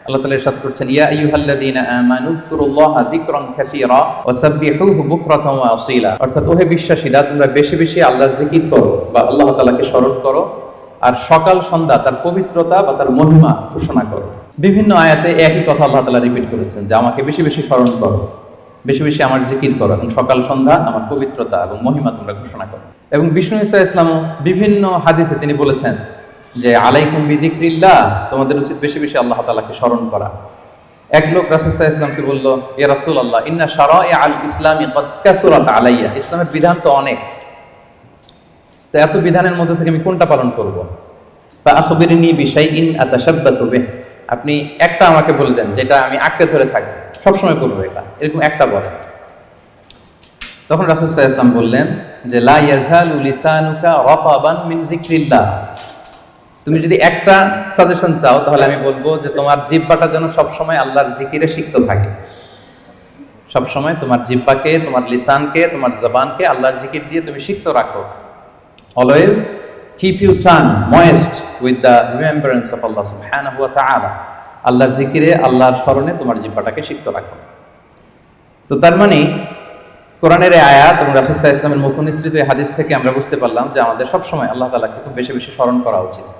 আল্লাহ তাআলা ইরশাদ করছেন, ইয়া আইয়ুহাল্লাযীনা আমানু যকুরুল্লাহা যিকরান কাসীরা ওয়া সাব্বিহুহু বুকরাতান ওয়া আসীলা। অর্থাৎ ওহে বিশ্বাসীরা, তোমরা বেশি বেশি আল্লাহর জিকির করো বা আল্লাহ তাআলাকে স্মরণ করো, আর সকাল সন্ধ্যা তার পবিত্রতা বা তার মহিমা ঘোষণা করো। বিভিন্ন আয়াতে একই কথা আল্লাহ তাআলা রিপিট করেছেন যে আমাকে বেশি বেশি স্মরণ করো, বেশি বেশি আমার জিকির করো, এবং সকাল সন্ধ্যা আমার পবিত্রতা এবং মহিমা তোমরা ঘোষণা করো। এবং বিষ্ণু ঈসা ইসলামও বিভিন্ন হাদিসে তিনি বলেছেন যে আলাইকুম বিযিকরিল্লাহ, তোমাদের উচিত বেশি বেশি আল্লাহ তাআলাকে স্মরণ করা। এক লোক রাসূল সাল্লাল্লাহু আলাইহি ওয়াসাল্লামকে বলল, ইয়া রাসূলুল্লাহ, ইন্না শারা'i আল ইসলামি কদ কাসুরাত আলাইয়া, ইসলামের বিধান তো অনেক, তো এত বিধানের মধ্যে থেকে আমি কোনটা পালন করব? ফা আখবিরনি বিশাইইন আতাশাব্বাসু বিহ, আপনি একটা আমাকে বলে দেন যেটা আমি আঁকড়ে ধরে থাকবো, সবসময় করবো, এটা এরকম একটা বলেন। তখন রাসূল সাল্লাল্লাহু আলাইহি ওয়াসাল্লাম বললেন যে লা ইয়াজহালু লিসানুকা রাতাবান মিন যিকরিল্লাহ, তুমি যদি একটা সাজেশন চাও তাহলে আমি বলবো যে তোমার জিহ্বাটা যেন সবসময় আল্লাহর জিকিরে সিক্ত থাকে। সবসময় তোমার জিহ্বাকে, তোমার লিসানকে, তোমার জবানকে আল্লাহর জিকির দিয়ে তুমি সিক্ত রাখো। Always keep you tongue moist with the remembrance of Allah সুবহানাহু ওয়া তাআলা, আল্লাহর জিকিরে, আল্লাহর স্মরণে তোমার জিহ্বাটাকে সিক্ত রাখো। তো তার মানে কোরআনের এই আয়াত এবং রাসূল সাল্লাল্লাহু আলাইহি ওয়াসাল্লামের মুখ নিঃসৃত এই হাদিস থেকে আমরা বুঝতে পারলাম যে আমাদের সবসময় আল্লাহ তাআলাকে খুব বেশি বেশি স্মরণ করা উচিত।